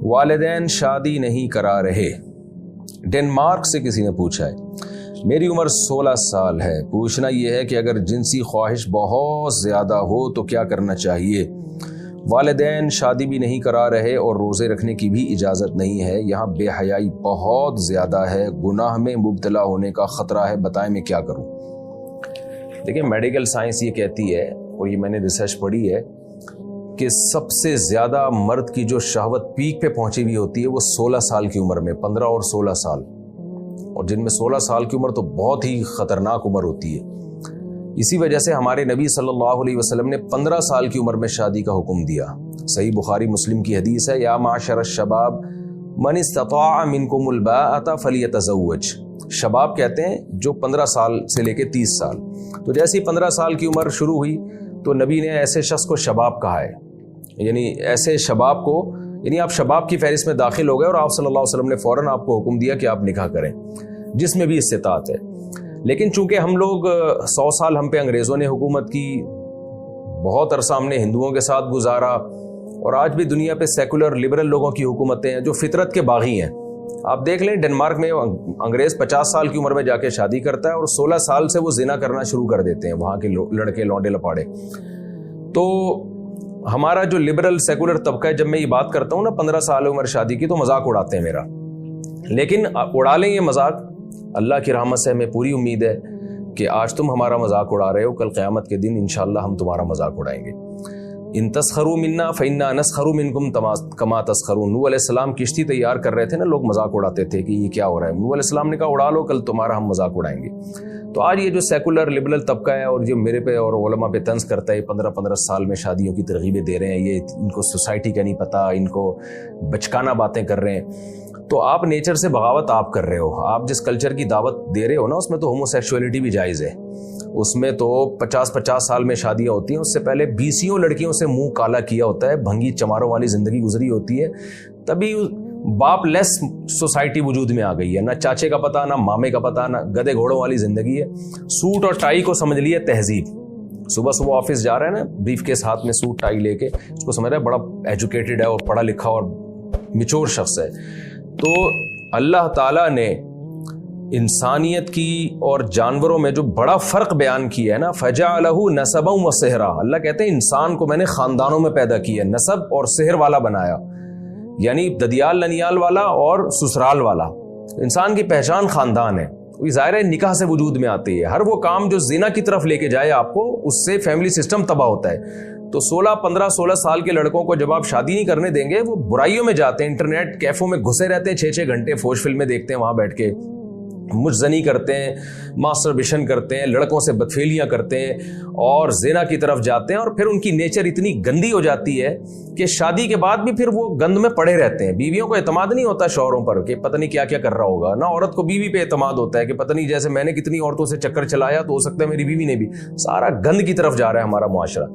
والدین شادی نہیں کرا رہے. ڈنمارک سے کسی نے پوچھا ہے. میری عمر 16 سال ہے. پوچھنا یہ ہے کہ اگر جنسی خواہش بہت زیادہ ہو تو کیا کرنا چاہیے؟ والدین شادی بھی نہیں کرا رہے اور روزے رکھنے کی بھی اجازت نہیں ہے. یہاں بے حیائی بہت زیادہ ہے. گناہ میں مبتلا ہونے کا خطرہ ہے. بتائیں میں کیا کروں؟ دیکھیں میڈیکل سائنس یہ کہتی ہے اور یہ میں نے ریسرچ پڑھی ہے کہ سب سے زیادہ مرد کی جو شہوت پیک پہ پہنچی ہوئی ہوتی ہے وہ 16 سال کی عمر میں. 15 اور 16 سال، اور جن میں 16 سال کی عمر تو بہت ہی خطرناک عمر ہوتی ہے. اسی وجہ سے ہمارے نبی صلی اللہ علیہ وسلم نے 15 سال کی عمر میں شادی کا حکم دیا. صحیح بخاری مسلم کی حدیث ہے، یا معاشر الشباب من استطاع منکم الباءۃ فلیتزوج. شباب کہتے ہیں جو 15 سال سے لے کے 30 سال. تو جیسے ہی 15 سال کی عمر شروع ہوئی تو نبی نے ایسے شخص کو شباب کہا ہے، یعنی ایسے شباب کو، یعنی آپ شباب کی فہرست میں داخل ہو گئے اور آپ صلی اللہ علیہ وسلم نے فوراً آپ کو حکم دیا کہ آپ نکاح کریں جس میں بھی استطاعت ہے. لیکن چونکہ ہم لوگ 100 سال ہم پہ انگریزوں نے حکومت کی، بہت عرصہ ہم نے ہندوؤں کے ساتھ گزارا، اور آج بھی دنیا پہ سیکولر لبرل لوگوں کی حکومتیں ہیں جو فطرت کے باغی ہیں. آپ دیکھ لیں ڈنمارک میں انگریز 50 سال کی عمر میں جا کے شادی کرتا ہے اور 16 سال سے وہ زنا کرنا شروع کر دیتے ہیں وہاں کے لڑکے لونڈے لپاڑے. تو ہمارا جو لبرل سیکولر طبقہ ہے، جب میں یہ بات کرتا ہوں نا 15 سال عمر شادی کی، تو مذاق اڑاتے ہیں میرا. لیکن اڑا لیں یہ مذاق، اللہ کی رحمت سے ہمیں پوری امید ہے کہ آج تم ہمارا مذاق اڑا رہے ہو، کل قیامت کے دن انشاءاللہ ہم تمہارا مذاق اڑائیں گے. ان تسخروا منا فإنا نسخر منکم کما تسخرون. نوح علیہ السلام کشتی تیار کر رہے تھے نا، لوگ مذاق اڑاتے تھے کہ یہ کیا ہو رہا ہے. نوح علیہ السلام نے کہا اڑا لو، کل تمہارا ہم مذاق اڑائیں گے. تو آج یہ جو سیکولر لبرل طبقہ ہے اور جو میرے پہ اور علماء پہ طنز کرتا ہے، 15 سال میں شادیوں کی ترغیبیں دے رہے ہیں، یہ ان کو سوسائٹی کا نہیں پتہ، ان کو بچکانہ باتیں کر رہے ہیں. تو آپ نیچر سے بغاوت آپ کر رہے ہو. آپ جس کلچر کی دعوت دے رہے ہو نا، اس میں تو ہومو سیکشولیٹی بھی جائز ہے. اس میں تو 50 سال میں شادیاں ہوتی ہیں، اس سے پہلے 20 لڑکیوں سے منہ کالا کیا ہوتا ہے، بھنگی چماروں والی زندگی گزری ہوتی ہے. تبھی باپ لیس سوسائٹی وجود میں آ گئی ہے. نہ چاچے کا پتہ، نہ مامے کا پتہ، نہ گدے گھوڑوں والی زندگی ہے. سوٹ اور ٹائی کو سمجھ لیا تہذیب. صبح آفس جا رہا ہے نا، بریف کیس ہاتھ میں، سوٹ ٹائی لے کے، اس کو سمجھ رہا ہے بڑا ایجوکیٹڈ ہے اور پڑھا لکھا اور میچور شخص ہے. تو اللہ تعالیٰ نے انسانیت کی اور جانوروں میں جو بڑا فرق بیان کیا ہے نا، فَجَعَلَهُ نَسَبًا وَصِهْرًا. اللہ کہتے ہیں انسان کو میں نے خاندانوں میں پیدا کیا، نسب اور صہر والا بنایا، یعنی ددیال ننیال والا اور سسرال والا. انسان کی پہچان خاندان ہے. ظاہر ہے نکاح سے وجود میں آتی ہے. ہر وہ کام جو زنا کی طرف لے کے جائے آپ کو، اس سے فیملی سسٹم تباہ ہوتا ہے. تو 16 سال کے لڑکوں کو جب آپ شادی نہیں کرنے دیں گے، وہ برائیوں میں جاتے ہیں، انٹرنیٹ کیفوں میں گھسے رہتے ہیں 6 گھنٹے، فوش فلمیں دیکھتے ہیں وہاں بیٹھ کے، مجزنی کرتے ہیں، ماسٹربیشن کرتے ہیں، لڑکوں سے بدفعلیاں کرتے ہیں اور زنا کی طرف جاتے ہیں. اور پھر ان کی نیچر اتنی گندی ہو جاتی ہے کہ شادی کے بعد بھی پھر وہ گند میں پڑے رہتے ہیں. بیویوں کو اعتماد نہیں ہوتا شوہروں پر کہ پتہ نہیں کیا کیا کر رہا ہوگا. نہ عورت کو بیوی پہ اعتماد ہوتا ہے کہ پتہ نہیں جیسے میں نے کتنی عورتوں سے چکر چلایا تو ہو سکتا ہے میری بیوی نے بھی. سارا گند کی طرف جا رہا ہے ہمارا معاشرہ.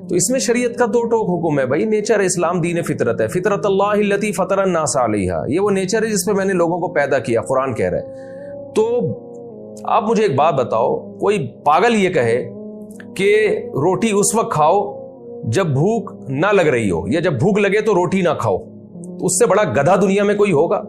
تو اس میں شریعت کا 2 ٹوک حکم ہے. بھائی نیچر اسلام دین فطرت ہے، فطرت اللہ التی فطر الناس علیہا. یہ وہ نیچر ہے جس پہ میں نے لوگوں کو پیدا کیا، قرآن کہہ رہا ہے. تو آپ مجھے ایک بات بتاؤ، کوئی پاگل یہ کہے کہ روٹی اس وقت کھاؤ جب بھوک نہ لگ رہی ہو، یا جب بھوک لگے تو روٹی نہ کھاؤ، تو اس سے بڑا گدھا دنیا میں کوئی ہوگا؟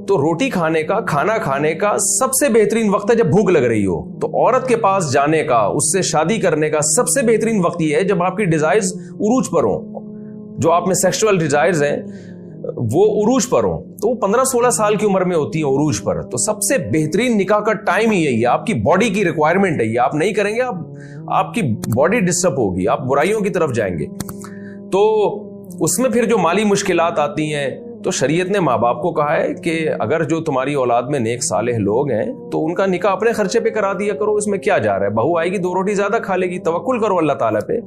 تو روٹی کھانے کا، کھانا کھانے کا سب سے بہترین وقت ہے جب بھوک لگ رہی ہو. تو عورت کے پاس جانے کا، اس سے شادی کرنے کا سب سے بہترین وقت یہ ہے جب آپ کی ڈیزائرز عروج پر ہوں، جو آپ میں سیکشول ڈیزائرز ہیں وہ عروج پر ہوں. تو وہ 15-16 سال کی عمر میں ہوتی ہیں عروج پر. تو سب سے بہترین نکاح کا ٹائم ہی یہی ہے. آپ کی باڈی کی ریکوائرمنٹ ہے یہ. آپ نہیں کریں گے، آپ کی باڈی ڈسٹرب ہوگی، آپ برائیوں کی طرف جائیں گے. تو اس میں پھر جو مالی مشکلات آتی ہیں، تو شریعت نے ماں باپ کو کہا ہے کہ اگر جو تمہاری اولاد میں نیک صالح لوگ ہیں تو ان کا نکاح اپنے خرچے پہ کرا دیا کرو. اس میں کیا جا رہا ہے؟ بہو آئے گی 2 روٹی زیادہ کھا لے گی، توکل کرو اللہ تعالیٰ پہ.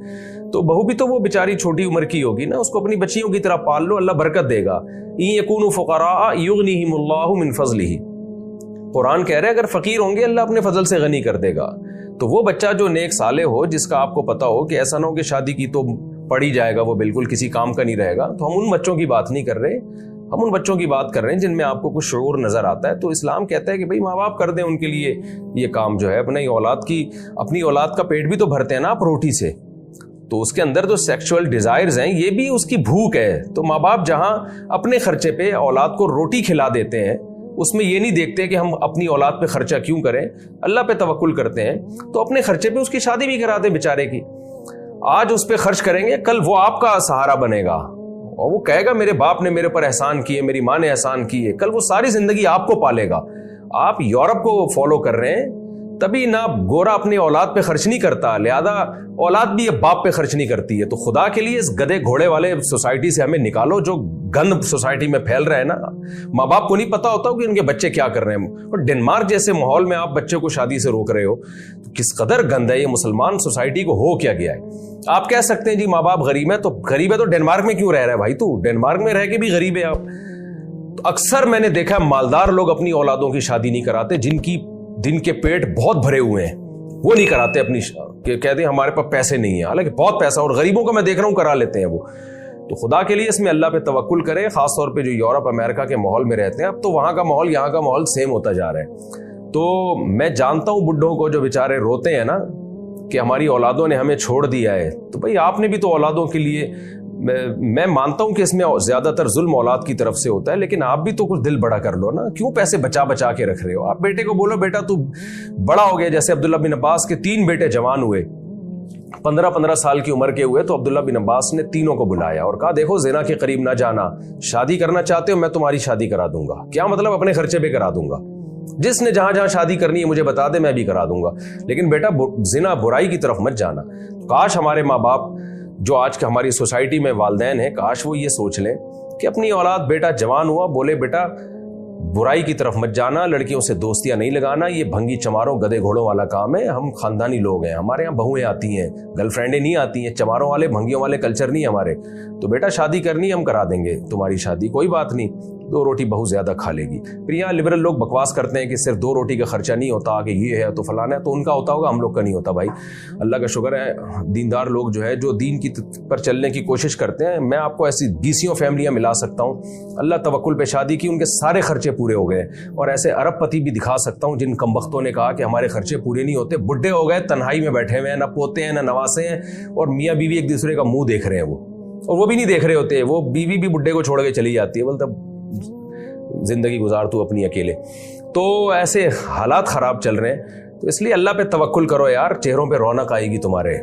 تو بہو بھی تو وہ بیچاری چھوٹی عمر کی ہوگی نا، اس کو اپنی بچیوں کی طرح پال لو، اللہ برکت دے گا. ان یکونوا فقراء یغنیہم اللہ من فضلہ. قرآن کہہ رہے ہیں اگر فقیر ہوں گے اللہ اپنے فضل سے غنی کر دے گا. تو وہ بچہ جو نیک صالح ہو، جس کا آپ کو پتا ہو کہ ایسا نہ ہو کہ شادی کی تو پڑ ہی جائے گا، وہ بالکل کسی کام کا نہیں رہے گا. تو ہم ان بچوں کی بات نہیں کر رہے، ہم ان بچوں کی بات کر رہے ہیں جن میں آپ کو کچھ شعور نظر آتا ہے. تو اسلام کہتا ہے کہ بھئی ماں باپ کر دیں ان کے لیے یہ کام جو ہے، اپنی اولاد کا پیٹ بھی تو بھرتے ہیں نا آپ روٹی سے. تو اس کے اندر جو سیکشول ڈیزائرز ہیں یہ بھی اس کی بھوک ہے. تو ماں باپ جہاں اپنے خرچے پہ اولاد کو روٹی کھلا دیتے ہیں اس میں یہ نہیں دیکھتے کہ ہم اپنی اولاد پہ خرچہ کیوں کریں, اللہ پہ توکل کرتے ہیں تو اپنے خرچے پہ اس کی شادی بھی کرا دیں بیچارے کی. آج اس پہ خرچ کریں گے, کل وہ آپ کا سہارا بنے گا اور وہ کہے گا میرے باپ نے میرے پر احسان کیے, میری ماں نے احسان کیے, کل وہ ساری زندگی آپ کو پالے گا. آپ یورپ کو فالو کر رہے ہیں تبھی نہ گورا اپنی اولاد پہ خرچ نہیں کرتا, لہذا اولاد بھی باپ پہ خرچ نہیں کرتی ہے. تو خدا کے لیے اس گدے گھوڑے والے سوسائٹی سے ہمیں نکالو جو گند سوسائٹی میں پھیل رہا ہے نا. ماں باپ کو نہیں پتا ہوتا کہ ان کے بچے کیا کر رہے ہیں. اور ڈنمارک جیسے ماحول میں آپ بچے کو شادی سے روک رہے ہو تو کس قدر گند ہے یہ مسلمان سوسائٹی کو ہو کیا گیا ہے. آپ کہہ سکتے ہیں جی ماں باپ غریب ہے تو ڈنمارک میں کیوں رہ رہا ہے بھائی, تو ڈنمارک میں رہ کے بھی غریب ہے آپ. تو اکثر میں نے دیکھا مالدار لوگ اپنی اولادوں کی شادی نہیں کراتے, جن کے پیٹ بہت بھرے ہوئے ہیں وہ نہیں کراتے اپنی کہتے ہیں ہمارے پاس پیسے نہیں ہیں, حالانکہ بہت پیسہ, اور غریبوں کا میں دیکھ رہا ہوں کرا لیتے ہیں وہ. تو خدا کے لیے اس میں اللہ پہ توکل کریں, خاص طور پہ جو یورپ امریکہ کے ماحول میں رہتے ہیں. اب تو وہاں کا ماحول یہاں کا ماحول سیم ہوتا جا رہا ہے. تو میں جانتا ہوں بڈھوں کو جو بیچارے روتے ہیں نا کہ ہماری اولادوں نے ہمیں چھوڑ دیا ہے, تو بھائی آپ نے بھی تو اولادوں کے لیے, میں مانتا ہوں کہ اس میں زیادہ تر ظلم اولاد کی طرف سے ہوتا ہے, لیکن آپ بھی تو کچھ دل بڑا کر لو نا. کیوں پیسے بچا بچا کے رکھ رہے ہو؟ آپ بیٹے کو بولو بیٹا تو بڑا ہو گیا, جیسے عبداللہ بن عباس کے 3 بیٹے جوان ہوئے, 15 سال کی عمر کے ہوئے, تو عبداللہ بن عباس نے تینوں کو بلایا اور کہا دیکھو زنا کے قریب نہ جانا, شادی کرنا چاہتے ہو میں تمہاری شادی کرا دوں گا. کیا مطلب اپنے خرچے پہ کرا دوں گا, جس نے جہاں جہاں شادی کرنی ہے مجھے بتا دے میں بھی کرا دوں گا, لیکن بیٹا زنا برائی کی طرف مت جانا. کاش ہمارے ماں باپ جو آج کے ہماری سوسائٹی میں والدین ہیں, کاش وہ یہ سوچ لیں کہ اپنی اولاد بیٹا جوان ہوا بولے بیٹا برائی کی طرف مت جانا, لڑکیوں سے دوستیاں نہیں لگانا, یہ بھنگی چماروں گدے گھوڑوں والا کام ہے. ہم خاندانی لوگ ہیں, ہمارے یہاں بہویں آتی ہیں, گرل فرینڈیں نہیں آتی ہیں, چماروں والے بھنگیوں والے کلچر نہیں ہمارے. تو بیٹا شادی کرنی ہم کرا دیں گے تمہاری شادی, کوئی بات نہیں, 2 روٹی بہو زیادہ کھا لے گی. پھر یہاں لبرل لوگ بکواس کرتے ہیں کہ صرف 2 روٹی کا خرچہ نہیں ہوتا, کہ یہ ہے تو فلانا ہے, تو ان کا ہوتا ہوگا, ہم لوگ کا نہیں ہوتا بھائی. اللہ کا شکر ہے دیندار لوگ جو ہے جو دین کی پر چلنے کی کوشش کرتے ہیں, میں آپ کو ایسی 20 فیملیاں ملا سکتا ہوں اللہ توکل پہ شادی کی, ان کے سارے خرچے پورے ہو گئے. اور ایسے ارب پتی بھی دکھا سکتا ہوں جن کمبختوں نے کہا کہ ہمارے خرچے پورے نہیں ہوتے, بڈھے ہو گئے, تنہائی میں بیٹھے ہوئے ہیں, نہ پوتے ہیں نہ نواسے ہیں, اور میاں بیوی ایک دوسرے کا منہ دیکھ رہے ہیں. وہ بھی نہیں دیکھ رہے ہوتے, وہ بیوی بھی بڈھے کو چھوڑ کے چلی جاتی ہے, بولتا زندگی گزار تو اپنی اکیلے. تو ایسے حالات خراب چل رہے ہیں. تو اس لیے اللہ پہ توکل کرو یار, چہروں پہ رونق آئے گی, تمہارے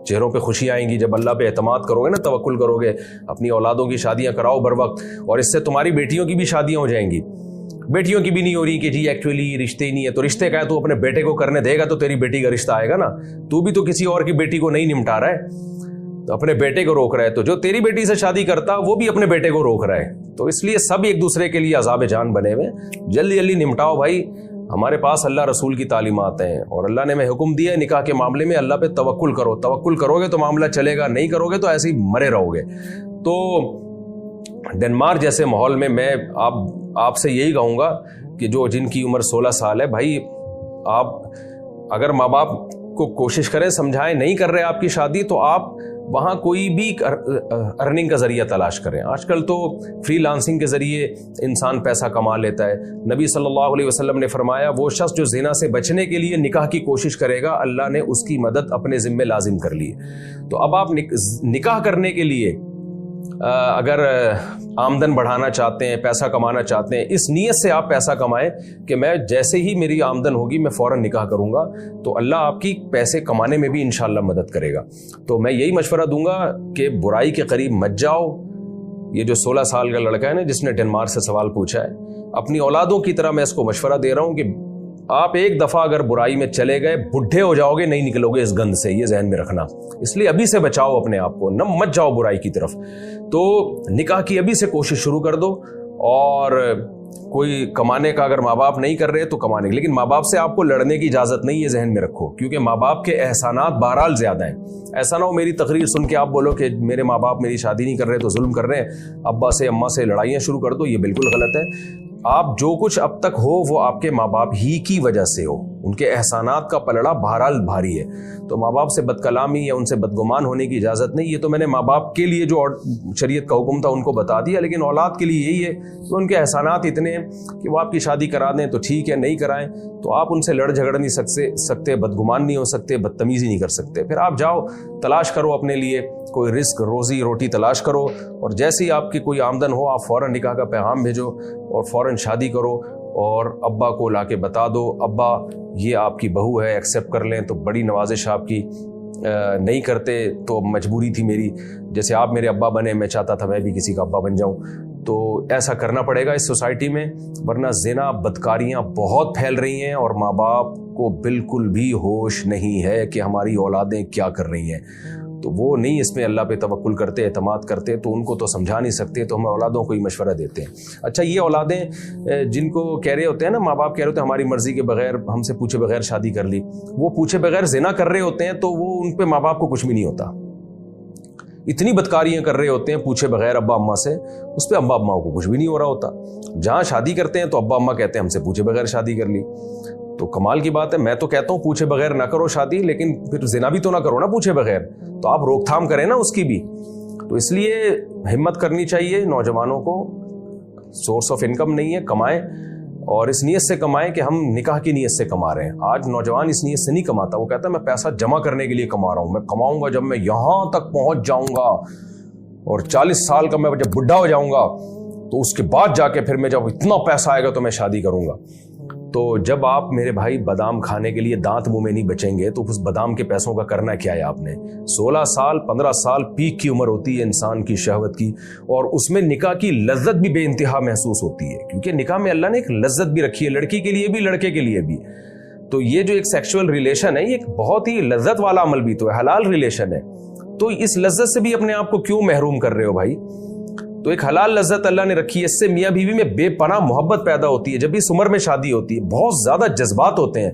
چہروں پہ خوشی آئیں گی جب اللہ پہ اعتماد کرو گے نا, توکل کرو گے. اپنی اولادوں کی شادیاں کراؤ بر وقت, اور اس سے تمہاری بیٹیوں کی بھی شادیاں ہو جائیں گی. بیٹیوں کی بھی نہیں ہو رہی کہ جی ایکچولی رشتے ہی نہیں ہے, تو رشتے کا ہے تو اپنے بیٹے کو کرنے دے گا تو تیری بیٹی کا رشتہ آئے گا نا. تو بھی تو کسی اور کی بیٹی کو نہیں نمٹا رہا ہے, تو اپنے بیٹے کو روک رہا ہے. تو جو تیری بیٹی سے شادی کرتا وہ بھی اپنے بیٹے کو روک رہا ہے. تو اس لیے سب ایک دوسرے کے لیے عذاب جان بنے ہوئے. جلدی جلدی نمٹاؤ بھائی. ہمارے پاس اللہ رسول کی تعلیمات ہیں, اور اللہ نے ہمیں حکم دیا ہے نکاح کے معاملے میں اللہ پہ توکل کرو. توکل کرو گے تو معاملہ چلے گا, نہیں کرو گے تو ایسے ہی مرے رہو گے. تو ڈنمارک جیسے ماحول میں آپ سے یہی کہوں گا کہ جن کی عمر 16 سال ہے, بھائی آپ اگر ماں باپ کو کوشش کریں, سمجھائیں, نہیں کر رہے آپ کی شادی, تو آپ وہاں کوئی بھی ارننگ کا ذریعہ تلاش کریں. آج کل تو فری لانسنگ کے ذریعے انسان پیسہ کما لیتا ہے. نبی صلی اللہ علیہ وسلم نے فرمایا وہ شخص جو زنا سے بچنے کے لیے نکاح کی کوشش کرے گا اللہ نے اس کی مدد اپنے ذمے لازم کر لی. تو اب آپ نکاح کرنے کے لیے اگر آمدن بڑھانا چاہتے ہیں, پیسہ کمانا چاہتے ہیں, اس نیت سے آپ پیسہ کمائیں کہ میں جیسے ہی میری آمدن ہوگی میں فوراً نکاح کروں گا, تو اللہ آپ کی پیسے کمانے میں بھی انشاءاللہ مدد کرے گا. تو میں یہی مشورہ دوں گا کہ برائی کے قریب مت جاؤ. یہ جو 16 سال کا لڑکا ہے نا جس نے ڈنمارک سے سوال پوچھا ہے, اپنی اولادوں کی طرح میں اس کو مشورہ دے رہا ہوں کہ آپ ایک دفعہ اگر برائی میں چلے گئے بڈھے ہو جاؤ گے, نہیں نکلو گے اس گند سے, یہ ذہن میں رکھنا. اس لیے ابھی سے بچاؤ اپنے آپ کو, نہ مت جاؤ برائی کی طرف. تو نکاح کی ابھی سے کوشش شروع کر دو. اور کوئی کمانے کا اگر ماں باپ نہیں کر رہے تو کمانے کی, لیکن ماں باپ سے آپ کو لڑنے کی اجازت نہیں, یہ ذہن میں رکھو, کیونکہ ماں باپ کے احسانات بہرحال زیادہ ہیں. ایسا نہ ہو میری تقریر سن کے آپ بولو کہ میرے ماں باپ میری شادی نہیں کر رہے تو ظلم کر رہے ہیں, ابا سے اماں سے لڑائیاں شروع کر دو, یہ بالکل غلط ہے. آپ جو کچھ اب تک ہو وہ آپ کے ماں باپ ہی کی وجہ سے ہو, ان کے احسانات کا پلڑا بہرحال بھاری ہے. تو ماں باپ سے بد کلامی یا ان سے بدگمان ہونے کی اجازت نہیں. یہ تو میں نے ماں باپ کے لیے جو شریعت کا حکم تھا ان کو بتا دیا, لیکن اولاد کے لیے یہی ہے کہ ان کے احسانات اتنے ہیں کہ وہ آپ کی شادی کرا دیں تو ٹھیک ہے, نہیں کرائیں تو آپ ان سے لڑ جھگڑ نہیں سکتے, بدگمان نہیں ہو سکتے, بدتمیزی نہیں کر سکتے. پھر آپ جاؤ تلاش کرو اپنے لیے کوئی رزق, روزی روٹی تلاش کرو, اور جیسے ہی آپ کی کوئی آمدن ہو آپ فوراً نکاح کا پیغام بھیجو اور فوراً شادی کرو, اور ابا کو لا کے بتا دو ابا یہ آپ کی بہو ہے, ایکسیپٹ کر لیں. تو بڑی نوازش آپ کی, نہیں کرتے تو مجبوری تھی میری, جیسے آپ میرے ابا بنے میں چاہتا تھا میں بھی کسی کا ابا بن جاؤں. تو ایسا کرنا پڑے گا اس سوسائٹی میں, ورنہ زنا بدکاریاں بہت پھیل رہی ہیں اور ماں باپ کو بالکل بھی ہوش نہیں ہے کہ ہماری اولادیں کیا کر رہی ہیں. تو وہ نہیں اس میں اللہ پہ توکل کرتے, اعتماد کرتے, تو ان کو تو سمجھا نہیں سکتے, تو ہم اولادوں کو ہی مشورہ دیتے ہیں. اچھا یہ اولادیں جن کو کہہ رہے ہوتے ہیں نا, ماں باپ کہہ رہے ہوتے ہیں ہماری مرضی کے بغیر, ہم سے پوچھے بغیر شادی کر لی, وہ پوچھے بغیر زنا کر رہے ہوتے ہیں تو وہ ان پہ ماں باپ کو کچھ بھی نہیں ہوتا. اتنی بدکاریاں کر رہے ہوتے ہیں پوچھے بغیر ابا اماں سے, اس پہ ابا اماں کو کچھ بھی نہیں ہو رہا ہوتا. جہاں شادی کرتے ہیں تو ابا اماں کہتے ہیں ہم سے پوچھے بغیر شادی کر لی. تو کمال کی بات ہے, میں تو کہتا ہوں پوچھے بغیر نہ کرو شادی, لیکن پھر زنا بھی تو نہ کرو نا پوچھے بغیر, تو آپ روک تھام کریں نا اس کی بھی. تو اس لیے ہمت کرنی چاہیے نوجوانوں کو, سورس آف انکم نہیں ہے, کمائیں, اور اس نیت سے کمائیں کہ ہم نکاح کی نیت سے کما رہے ہیں. آج نوجوان اس نیت سے نہیں کماتا, وہ کہتا ہے میں پیسہ جمع کرنے کے لیے کما رہا ہوں, میں کماؤں گا جب میں یہاں تک پہنچ جاؤں گا, اور 40 سال کا میں جب بڈھا ہو جاؤں گا تو اس کے بعد جا کے پھر میں جب اتنا پیسہ آئے گا تو میں شادی کروں گا. تو جب آپ میرے بھائی بادام کھانے کے لیے دانت منہ میں نہیں بچیں گے تو اس بادام کے پیسوں کا کرنا کیا ہے آپ نے. 16 سال 15 سال پیک کی عمر ہوتی ہے انسان کی شہوت کی, اور اس میں نکاح کی لذت بھی بے انتہا محسوس ہوتی ہے, کیونکہ نکاح میں اللہ نے ایک لذت بھی رکھی ہے, لڑکی کے لیے بھی لڑکے کے لیے بھی. تو یہ جو ایک سیکشول ریلیشن ہے یہ ایک بہت ہی لذت والا عمل بھی تو ہے, حلال ریلیشن ہے. تو اس لذت سے بھی اپنے آپ کو کیوں محروم کر رہے ہو بھائی. تو ایک حلال لذت اللہ نے رکھی ہے, اس سے میاں بیوی میں بے پناہ محبت پیدا ہوتی ہے. جب اس عمر میں شادی ہوتی ہے بہت زیادہ جذبات ہوتے ہیں,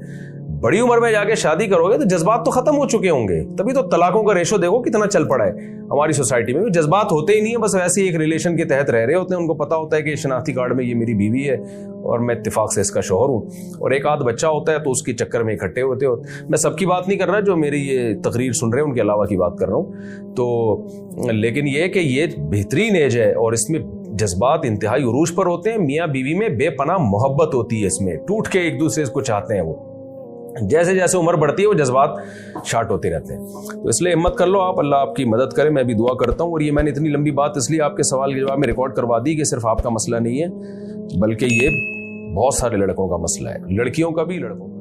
بڑی عمر میں جا کے شادی کرو گے تو جذبات تو ختم ہو چکے ہوں گے. تبھی تو طلاقوں کا ریشو دیکھو کتنا چل پڑا ہے ہماری سوسائٹی میں. جذبات ہوتے ہی نہیں ہیں, بس ویسے ہی ایک ریلیشن کے تحت رہ رہے ہوتے ہیں. ان کو پتا ہوتا ہے کہ شناختی کارڈ میں یہ میری بیوی ہے اور میں اتفاق سے اس کا شوہر ہوں, اور ایک آدھ بچہ ہوتا ہے تو اس کے چکر میں اکٹھے ہوتے. میں سب کی بات نہیں کر رہا, جو میری یہ تقریر سن رہے ہیں ان کے علاوہ کی بات کر رہا ہوں. تو لیکن یہ کہ یہ بہترین ایج ہے اور اس میں جذبات انتہائی عروج پر ہوتے ہیں. میاں بیوی میں بے پناہ محبت ہوتی ہے, اس میں ٹوٹ کے ایک دوسرے کو چاہتے ہیں. وہ جیسے جیسے عمر بڑھتی ہے وہ جذبات شارٹ ہوتے رہتے ہیں. تو اس لیے ہمت کر لو آپ, اللہ آپ کی مدد کرے. میں بھی دعا کرتا ہوں. اور یہ میں نے اتنی لمبی بات اس لیے آپ کے سوال کے جواب میں ریکارڈ کروا دی کہ صرف آپ کا مسئلہ نہیں ہے, بلکہ یہ بہت سارے لڑکوں کا مسئلہ ہے, لڑکیوں کا بھی لڑکوں کا.